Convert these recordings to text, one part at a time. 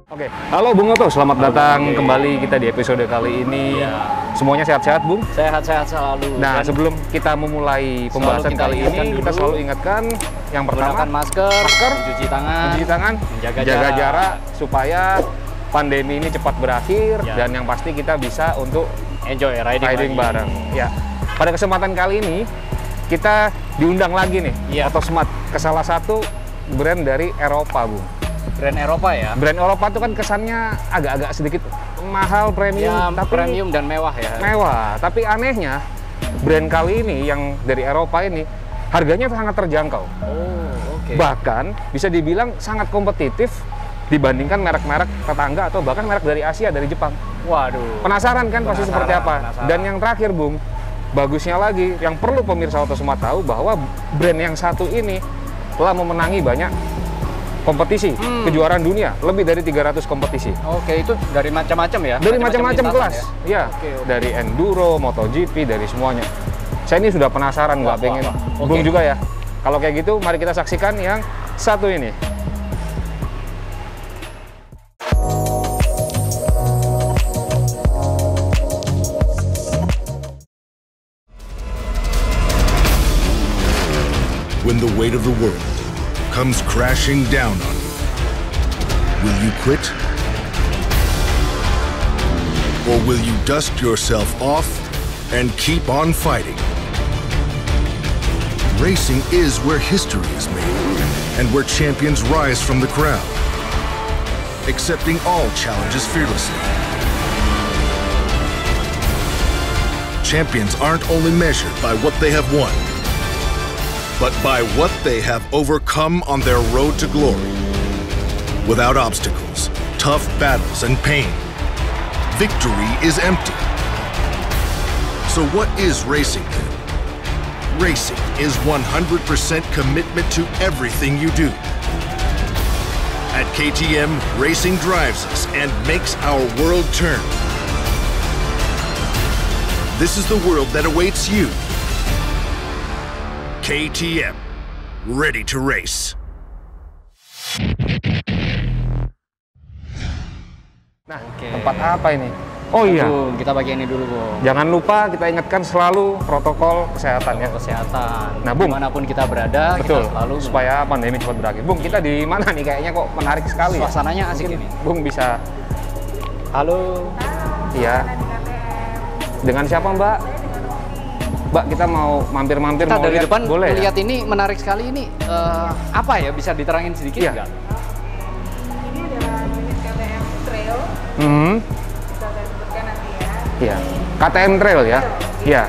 Oke, halo Bung Oto, selamat datang kembali kita di episode kali ini. Semuanya sehat-sehat, Bung? Sehat-sehat selalu. Nah, sebelum kita memulai pembahasan kali ini, kita selalu ingatkan yang pertama, gunakan masker, mencuci tangan, jaga jarak supaya pandemi ini cepat berakhir dan yang pasti kita bisa untuk enjoy riding bareng. Ya, pada kesempatan kali ini kita diundang lagi nih, Otosmart, ke salah satu brand dari Eropa, Bung. Brand Eropa ya? Brand Eropa itu kan kesannya agak-agak sedikit mahal, premium, ya, tapi premium dan mewah ya. Mewah, tapi anehnya brand kali ini yang dari Eropa ini harganya sangat terjangkau. Bahkan bisa dibilang sangat kompetitif dibandingkan merek-merek tetangga atau bahkan merek dari Asia, dari Jepang. Waduh. Penasaran kan pasti seperti apa? Penasaran. Dan yang terakhir, Bung, bagusnya lagi, yang perlu pemirsa Otosmart tahu bahwa brand yang satu ini telah memenangi banyak kompetisi, kejuaraan dunia, lebih dari 300 kompetisi. Oke, itu dari macam-macam ya? Dari macam-macam kelas, ya. Oke. Dari enduro, MotoGP, dari semuanya. Saya ini sudah penasaran, nggak pengen Bung juga ya. Kalau kayak gitu, mari kita saksikan yang satu ini. When the weight of the world comes crashing down on you, will you quit? Or will you dust yourself off and keep on fighting? Racing is where history is made and where champions rise from the crowd, accepting all challenges fearlessly. Champions aren't only measured by what they have won, but by what they have overcome on their road to glory. Without obstacles, tough battles, and pain, victory is empty. So what is racing then? Racing is 100% commitment to everything you do. At KTM, racing drives us and makes our world turn. This is the world that awaits you. KTM, ready to race. Nah, tempat apa ini? Oh iya, kita bagian ini dulu, Bung. jangan lupa kita ingatkan selalu protokol kesehatan ya. Kesehatan. Nah, Bung, dimanapun kita berada, betul, kita selalu supaya pandemi cepat berakhir. Bung, kita di mana nih? Kayaknya kok menarik sekali. Suasananya asik Mungkin ini. Bung bisa. Halo. Iya. Dengan siapa, Mbak? Mbak, kita mau mampir-mampir, Kita mau dari lihat, depan boleh ya? melihat ini menarik sekali ini. Apa ya, bisa diterangin sedikit nggak? Ini adalah unit KTM Trail. Bisa saya sebutkan nanti ya. Iya. KTM Trail ya? Iya.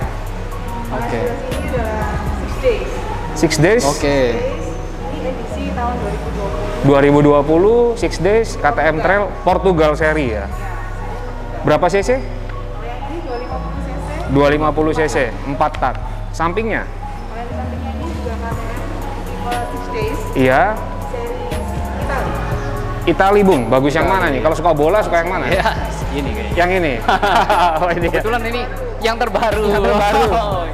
Oke. Ini adalah 6 days. 6 days? Oke. Ini edisi tahun 2020, 2020. 6 days, KTM Trail, Portugal Seri ya? Berapa cc? Kalau yang ini 250 cc. 250 cc, 4 tak. Sampingnya? Kalau yang di sampingnya ini juga KTM tipe 6 days. Iya. Seri Itali. Itali, Bung. Bagus yang mana nih? Kalau suka bola, suka yang mana? Ya, ini kayaknya. Yang ini? Oh, ini ya. Kebetulan ini yang terbaru. Yang terbaru. Oh.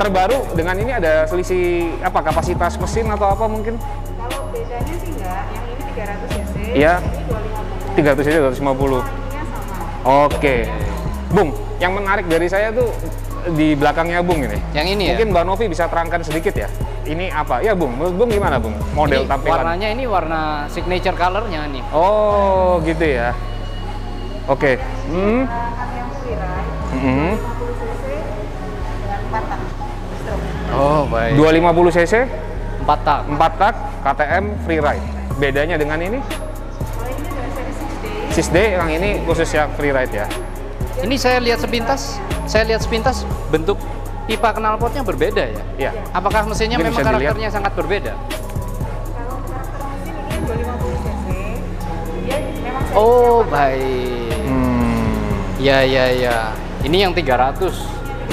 Terbaru dengan ini ada selisih apa, kapasitas mesin atau apa mungkin? Kalau bedanya sih enggak, yang ini 300 cc. Iya. Ini 250. 300 cc, 250. Sampingnya sama. Oke. Bung, yang menarik dari saya tuh di belakangnya Bung ini. Yang ini Mungkin ya? Mbak Novi bisa terangkan sedikit ya. Ini apa? Ya Bung, menurut Bung gimana Bung? Model Ini tampilan. warnanya ini warna signature colornya nih. Oh, gitu ya. Oke. KTM Freeride. 50 cc dengan 4 tak. Stroke. Oh, baik. 250 cc, 4 tak. 4 tak, KTM Freeride. Bedanya dengan ini? Kalau ini adalah seri 6 days. 6D, yang ini khusus yang Freeride ya. Ini saya lihat sepintas bentuk pipa knalpotnya berbeda ya. Iya. Apakah mesinnya Mungkin memang bisa dilihat. karakternya sangat berbeda? Kalau karakter mesin ini 250 cc, dia memang seri Oh, yang baik. Ya. Ini yang 300.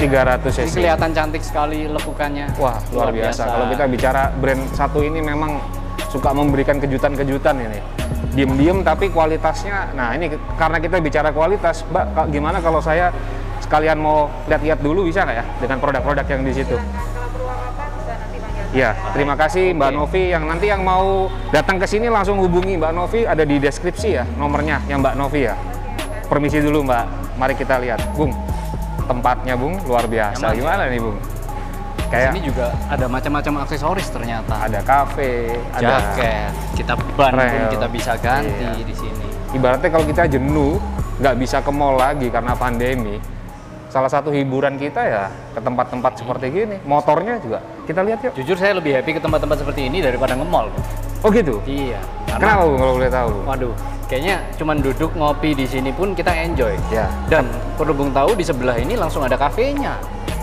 300 Ini cc. kelihatan cantik sekali lekukannya. Wah, luar biasa. Kalau kita bicara brand satu ini memang suka memberikan kejutan-kejutan ini. Diem-diem tapi kualitasnya, nah ini karena kita bicara kualitas, Mbak, gimana kalau saya sekalian mau lihat-lihat dulu, bisa nggak ya dengan produk-produk yang di situ? Kalau perlu apa-apa bisa nanti panggil Ya, terima kasih Mbak Novi. Yang nanti yang mau datang ke sini langsung hubungi Mbak Novi, ada di deskripsi ya nomornya yang Mbak Novi ya. Permisi dulu Mbak, mari kita lihat, Bung. Tempatnya Bung luar biasa. Nyaman, Gimana nih Bung? Kayak Ini juga ada macam-macam aksesoris ternyata. ada kafe, ada Jaket, kita ban pun rel. kita bisa ganti Iya. di sini. ibaratnya kalau kita jenuh, nggak bisa ke mall lagi karena pandemi. Salah satu hiburan kita ya ke tempat-tempat seperti gini. Motornya juga kita lihat yuk. Jujur saya lebih happy ke tempat-tempat seperti ini daripada nge-mall. Oh gitu? Iya. Kenapa Bung kalau boleh tahu? Waduh, kayaknya cuman duduk ngopi di sini pun kita enjoy. Ya. Dan perlu Bung tahu di sebelah ini langsung ada kafenya.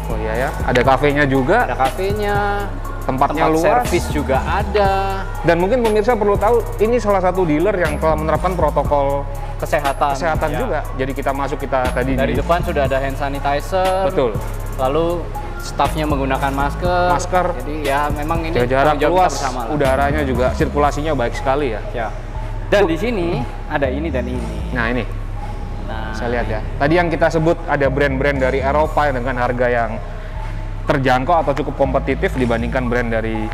Oh iya ya, ada kafenya juga, Ada kafenya, tempatnya tempat luas. servis juga ada, Dan mungkin pemirsa perlu tahu, ini salah satu dealer yang telah menerapkan protokol kesehatan. kesehatan Ya. juga. Jadi kita masuk, kita tadi Dari di depan sudah ada hand sanitizer. betul, Lalu stafnya menggunakan masker. Masker. Jadi ya memang ini jaga jarak tanggung jawab luas, kita bersama lah. udaranya juga sirkulasinya baik sekali ya. Ya. Dan di sini ada ini dan ini. Nah ini, Nah, saya lihat ya. Tadi yang kita sebut ada brand-brand dari Eropa dengan harga yang terjangkau atau cukup kompetitif dibandingkan brand dari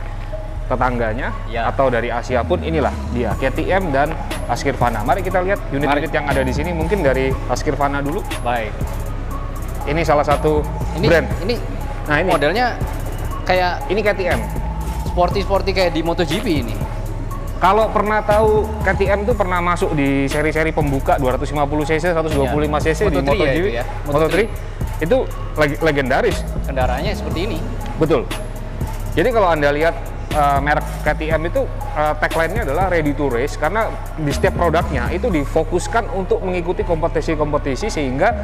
tetangganya Ya. atau dari Asia pun, inilah dia KTM dan Husqvarna. Mari kita lihat unit-unit yang ada di sini. Mungkin dari Husqvarna dulu. baik. Ini salah satu Ini brand. ini Nah ini, modelnya kayak ini KTM. sporty kayak di MotoGP ini. Kalau pernah tahu KTM itu pernah masuk di seri-seri pembuka 250 cc, 125 cc di Moto3 ya MotoGP, itu ya? Moto3 itu legendaris. Kendaraannya seperti ini. Betul. Jadi kalau Anda lihat merek KTM itu tagline-nya adalah ready to race, karena di setiap produknya itu difokuskan untuk mengikuti kompetisi-kompetisi sehingga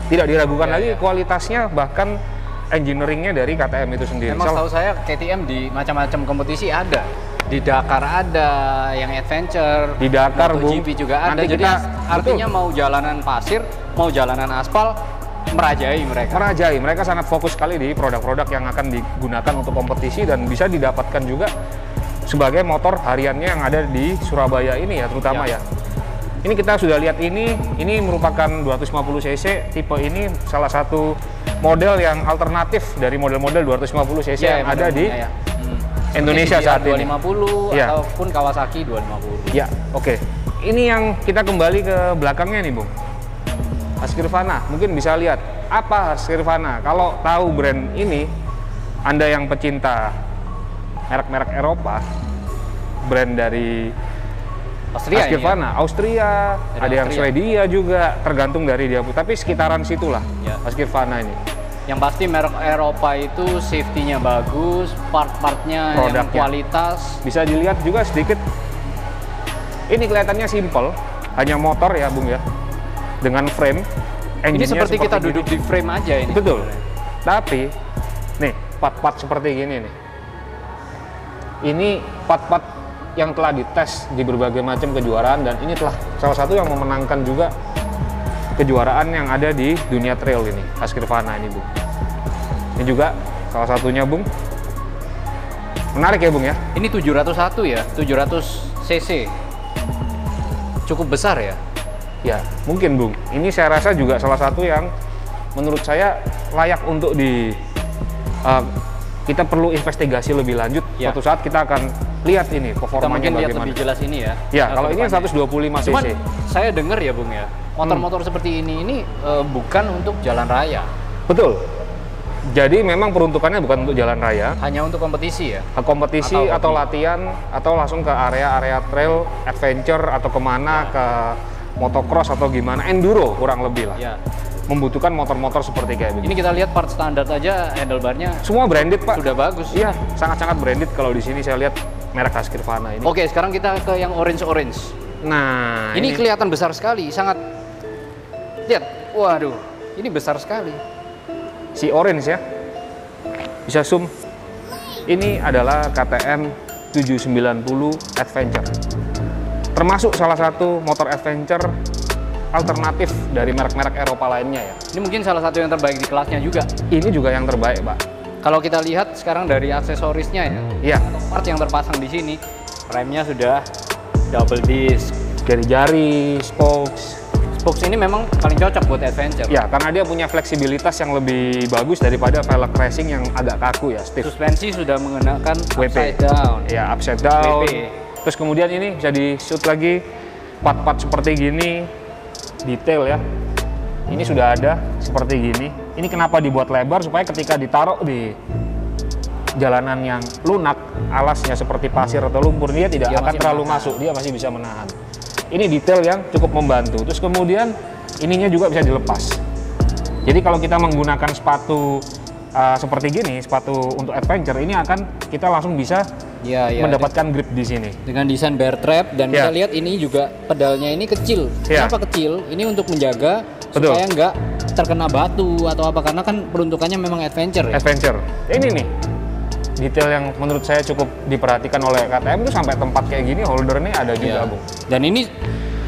tidak diragukan Ya, lagi ya. kualitasnya, bahkan engineering-nya dari KTM itu sendiri. Memang setahu saya KTM di macam-macam kompetisi ada. Di Dakar ada, yang adventure. Di Dakar, MotoGP Bung. juga ada. Nanti Jadi kita- artinya betul. mau jalanan pasir, mau jalanan aspal, merajai mereka. Merajai, mereka sangat fokus sekali di produk-produk yang akan digunakan untuk kompetisi dan bisa didapatkan juga sebagai motor hariannya yang ada di Surabaya ini ya, terutama ya. Ini kita sudah lihat ini merupakan 250 cc, tipe ini salah satu model yang alternatif dari model-model 250 cc yang ada di Indonesia saat ini. 250 Ya. ataupun Kawasaki 250. Ya, oke. Ini yang kita kembali ke belakangnya nih, Bung. Husqvarna, mungkin bisa lihat apa Husqvarna. Kalau tahu brand ini, Anda yang pecinta merek-merek Eropa, brand dari Austria ini ya? Husqvarna, Austria, Dari ada yang Austria. Swedia juga, tergantung dari dia. Tapi sekitaran situlah Ya. Husqvarna ini. Yang pasti merek Eropa itu safety-nya bagus, part-partnya yang Produknya. kualitas. Bisa dilihat juga sedikit. Ini kelihatannya simple, hanya motor ya, Bung ya. Dengan frame. Ini Engine-nya seperti kita gini. duduk di frame aja ini. Betul. Tapi nih, part-part seperti gini nih. Ini part-part yang telah dites di berbagai macam kejuaraan, dan ini telah salah satu yang memenangkan juga kejuaraan yang ada di dunia trail ini, Husqvarna ini, Bung. Ini juga salah satunya, Bung. Menarik ya, Bung ya. Ini 701 ya, 700 cc. Cukup besar ya. Ya, mungkin, Bung. Ini saya rasa juga salah satu yang menurut saya layak untuk kita perlu investigasi lebih lanjut. Ya. Suatu saat kita akan lihat ini Kita performanya mungkin lihat bagaimana. lebih jelas ini ya. Ya, kalau ini kedepannya. 125 cc. Cuman saya dengar ya Bung ya, motor-motor seperti ini bukan untuk jalan raya, Betul. Jadi memang peruntukannya bukan untuk jalan raya, hanya untuk kompetisi ya. kompetisi Atau atau hobi. latihan, atau langsung ke area-area trail, adventure, atau kemana, ke motocross atau gimana, enduro kurang lebih lah. Ya. Membutuhkan motor-motor seperti kayak begini. Ini kita lihat part standar aja, handlebarnya Semua branded, Pak. sudah bagus. Iya, sangat-sangat branded. Kalau di sini saya lihat merek Husqvarna ini. Oke, sekarang kita ke yang orange. Nah, Ini kelihatan besar sekali, sangat. Lihat, waduh, ini besar sekali. si orange ya. Bisa zoom. Ini adalah KTM 790 Adventure. Termasuk salah satu motor adventure alternatif dari merek-merek Eropa lainnya ya. Ini mungkin salah satu yang terbaik di kelasnya juga. Ini juga yang terbaik, Pak. Kalau kita lihat sekarang dari aksesorisnya ya, Iya, part yang terpasang di sini, remnya sudah double disc, jari-jari, spokes, Box ini memang paling cocok buat adventure. Ya, karena dia punya fleksibilitas yang lebih bagus daripada velg racing yang agak kaku ya, stiff. Suspensi sudah menggunakan WP. upside down. Ya, upside down. WP. Terus kemudian ini bisa di-shoot lagi, part-part seperti gini, detail ya. Ini sudah ada seperti gini. Ini kenapa dibuat lebar supaya ketika ditaruh di jalanan yang lunak, alasnya seperti pasir atau lumpur, dia tidak akan terlalu masuk, dia masih bisa menahan. Ini detail yang cukup membantu. Terus kemudian ininya juga bisa dilepas. Jadi kalau kita menggunakan sepatu seperti gini, sepatu untuk adventure, ini akan kita langsung bisa mendapatkan grip di sini. Dengan desain bear trap dan kita lihat ini juga pedalnya ini kecil. Kenapa kecil? Ini untuk menjaga supaya nggak terkena batu atau apa, karena kan peruntukannya memang adventure ya. Adventure. Ini nih detail yang menurut saya cukup diperhatikan oleh KTM itu sampai tempat kayak gini holdernya ada juga, Bung. Dan ini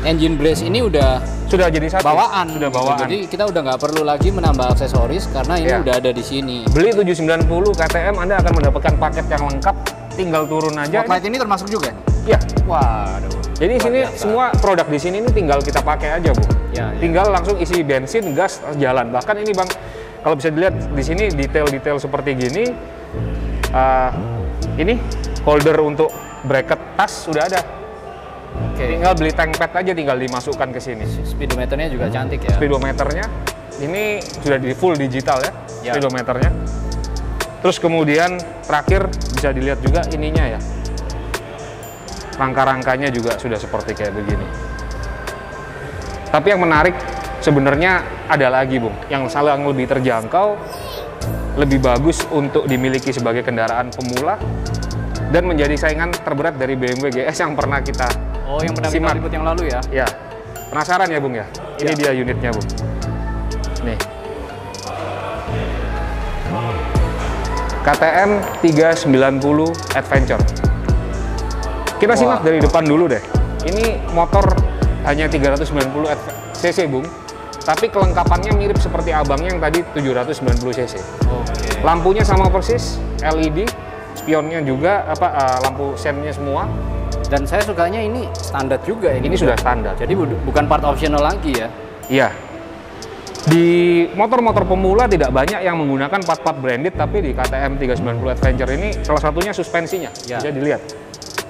engine brace ini sudah jadi satu. Bawaan. Sudah bawaan. Jadi kita udah nggak perlu lagi menambah aksesoris karena ini udah ada di sini. Beli 790 KTM Anda akan mendapatkan paket yang lengkap, tinggal turun aja. Spotlight ini termasuk juga? Iya. Waduh. Jadi sini semua produk di sini ini tinggal kita pakai aja, Bu. Tinggal langsung isi bensin, gas, jalan. Bahkan ini, Bang, kalau bisa dilihat di sini detail-detail seperti gini. Ini holder untuk bracket tas sudah ada. Tinggal beli tank pad aja, tinggal dimasukkan ke sini. Speedometernya juga cantik ya. Speedometernya ini sudah di full digital ya, speedometernya. Terus kemudian terakhir bisa dilihat juga ininya ya. Rangka-rangkanya juga sudah seperti kayak begini. Tapi yang menarik sebenarnya ada lagi, Bung, yang lebih terjangkau, lebih bagus untuk dimiliki sebagai kendaraan pemula dan menjadi saingan terberat dari BMW GS yang pernah kita yang pernah kita liput yang lalu ya? Ya, penasaran ya, Bung ya? Ini dia unitnya, Bung. Nih, KTM 390 Adventure. Kita simak dari depan dulu deh. Ini motor hanya 390 cc, Bung. Tapi kelengkapannya mirip seperti abangnya yang tadi 790 cc. Lampunya sama persis, LED, spionnya juga, lampu sennya semua. Dan saya sukanya ini standar juga. Ini sudah standar. Jadi bukan part optional lagi ya? Iya. Di motor-motor pemula tidak banyak yang menggunakan part-part branded, tapi di KTM 390 Adventure ini salah satunya suspensinya. Bisa dilihat.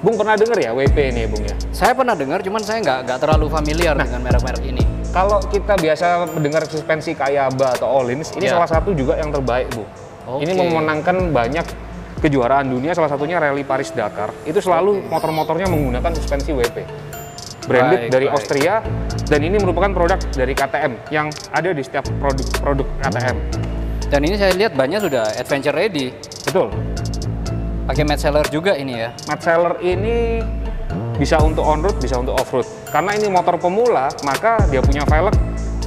Bung pernah dengar ya WP ini, Bung ya? Saya pernah dengar, cuman saya nggak terlalu familiar dengan merek-merek ini. Kalau kita biasa mendengar suspensi Kayaba atau Öhlins, ini salah satu juga yang terbaik, Bu. Ini memenangkan banyak kejuaraan dunia, salah satunya Rally Paris-Dakar. Itu selalu motor-motornya menggunakan suspensi WP. Branded dari Austria, dan ini merupakan produk dari KTM yang ada di setiap produk KTM. Dan ini saya lihat banyak sudah adventure ready. Betul. Pakai mat seller juga ini ya? Mat seller ini bisa untuk on-road, bisa untuk off-road. Karena ini motor pemula, maka dia punya velg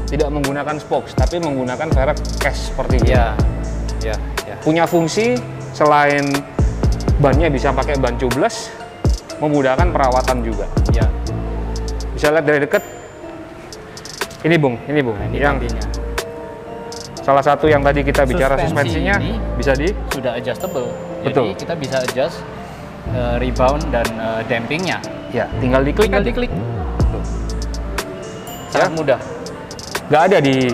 tidak menggunakan spokes, tapi menggunakan velg cash seperti ini. Punya fungsi selain bannya bisa pakai ban tubeless, memudahkan perawatan juga. Bisa lihat dari dekat. Ini, Bung. Ini, Bung. Nah, ini yang kampinya. Salah satu yang tadi kita bicara suspensinya bisa sudah adjustable. Betul. Jadi kita bisa adjust rebound dan dampingnya. Ya, tinggal diklik. Sangat mudah. Nggak ada di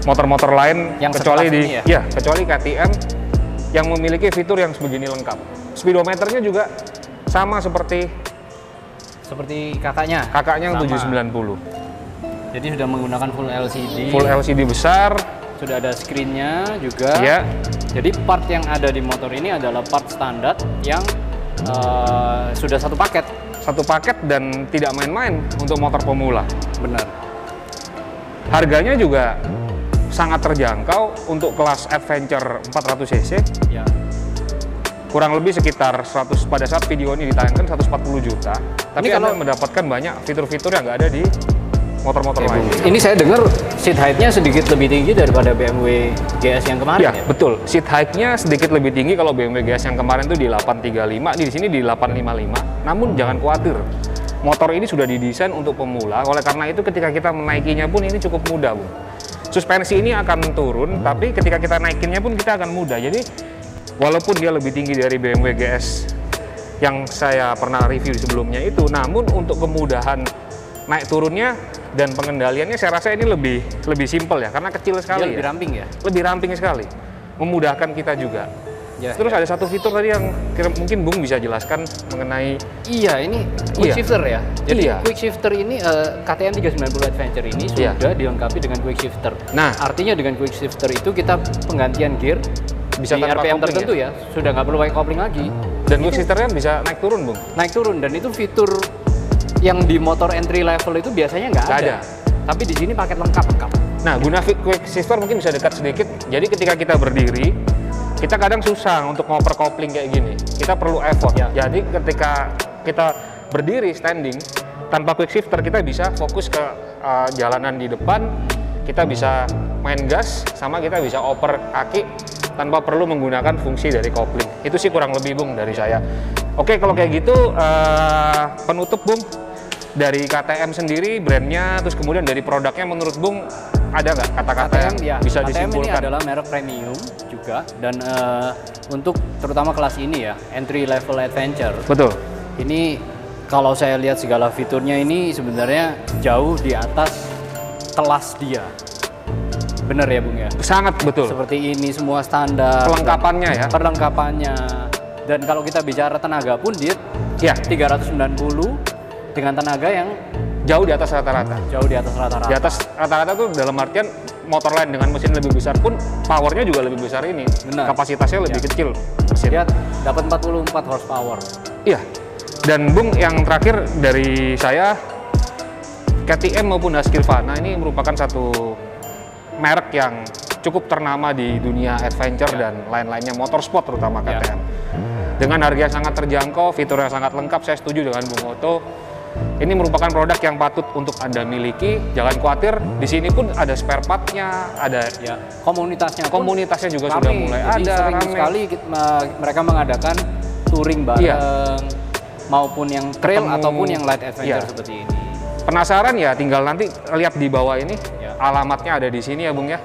motor-motor lain yang kecuali di ini ya? kecuali KTM yang memiliki fitur yang sebegini lengkap. Speedometernya juga sama seperti kakaknya. Kakaknya yang 790. Jadi sudah menggunakan full LCD. Full LCD besar. Sudah ada screen-nya juga. Ya. Jadi part yang ada di motor ini adalah part standar yang sudah satu paket. Satu paket dan tidak main-main untuk motor pemula. Benar. Harganya juga sangat terjangkau untuk kelas Adventure 400 cc. Ya. Kurang lebih sekitar 100 pada saat video ini ditayangkan 140 juta. Tapi Anda mendapatkan banyak fitur-fitur yang nggak ada di motor-motor lain. Ini saya dengar seat height-nya sedikit lebih tinggi daripada BMW GS yang kemarin ya? Betul. Seat height-nya sedikit lebih tinggi kalau BMW GS yang kemarin itu di 835, di sini di 855. Namun jangan khawatir, motor ini sudah didesain untuk pemula. Oleh karena itu ketika kita menaikinya pun ini cukup mudah, Bung. Suspensi ini akan turun, tapi ketika kita naikinnya pun kita akan mudah. Jadi walaupun dia lebih tinggi dari BMW GS yang saya pernah review sebelumnya itu, namun untuk kemudahan naik turunnya Dan pengendaliannya saya rasa ini lebih simpel ya, karena kecil sekali. Lebih ramping ya? Lebih ramping sekali, memudahkan kita juga. Ya, terus ada satu fitur tadi yang mungkin Bung bisa jelaskan mengenai. Iya, ini quick shifter ya. Jadi quick shifter ini KTM 390 Adventure ini sudah dilengkapi dengan quick shifter. Nah, artinya dengan quick shifter itu kita penggantian gear bisa di RPM tertentu ya, sudah nggak perlu pakai kopling lagi. Dan quick shifternya bisa naik turun, Bung? Naik turun, dan itu fitur yang di motor entry level itu biasanya nggak ada. Tapi di sini paket lengkap. Nah, guna quick shifter mungkin bisa dekat sedikit. Jadi ketika kita berdiri, kita kadang susah untuk ngoper kopling kayak gini. Kita perlu effort. Ya. Jadi ketika kita berdiri standing tanpa quick shifter, kita bisa fokus ke jalanan di depan. Kita bisa main gas, sama kita bisa oper kaki tanpa perlu menggunakan fungsi dari kopling. Itu sih kurang lebih, Bung, dari saya. Oke, kalau kayak gitu penutup, Bung, dari KTM sendiri brandnya, terus kemudian dari produknya, menurut Bung ada nggak kata-kata yang bisa disimpulkan? KTM ini adalah merek premium juga, dan untuk terutama kelas ini ya, entry level adventure. Betul. Ini kalau saya lihat segala fiturnya ini sebenarnya jauh di atas kelas dia. Bener ya, Bung ya? Sangat betul. Seperti ini semua standar. Perlengkapannya ya? Perlengkapannya. Dan kalau kita bicara tenaga pun dia 390 dengan tenaga yang jauh di atas rata-rata. Jauh di atas rata-rata. Di atas rata-rata tuh dalam artian motor lain dengan mesin lebih besar pun powernya juga lebih besar ini. Benar. Kapasitasnya lebih kecil mesin. Dia dapat 44 horsepower. Iya. Dan Bung, yang terakhir dari saya, KTM maupun Husqvarna ini merupakan satu merek yang cukup ternama di dunia adventure dan lain-lainnya, motorsport terutama KTM. Dengan harga yang sangat terjangkau, fitur yang sangat lengkap, saya setuju dengan Bung Otto. Ini merupakan produk yang patut untuk Anda miliki. Jangan khawatir, di sini pun ada spare part-nya, ada komunitasnya juga sudah mulai ada. Sering sekali mereka mengadakan touring bareng, maupun yang trail ataupun yang light adventure seperti ini. Penasaran ya, tinggal nanti lihat di bawah ini, alamatnya ada di sini ya, Bung ya.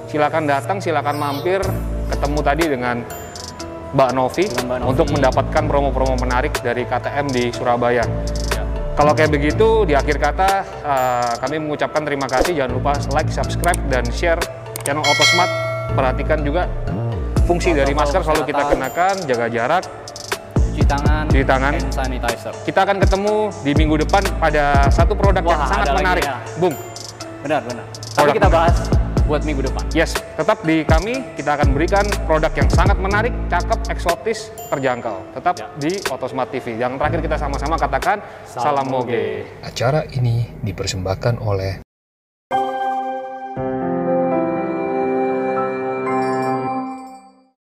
Silakan datang, silakan mampir, ketemu tadi dengan Mbak Novi untuk mendapatkan promo-promo menarik dari KTM di Surabaya. Kalau kayak begitu, di akhir kata kami mengucapkan terima kasih. Jangan lupa like, subscribe, dan share channel Autosmart. Perhatikan juga fungsi dari masker selalu kita kenakan, jaga jarak, cuci tangan, hand sanitizer. Kita akan ketemu di minggu depan pada satu produk yang sangat menarik, Bung. Benar. Tapi kita bahas buat minggu depan. Yes, tetap di kami, kita akan berikan produk yang sangat menarik, cakep, eksotis, terjangkau. Tetap di Autosmart TV. Yang terakhir kita sama-sama katakan, salam moge. Acara ini dipersembahkan oleh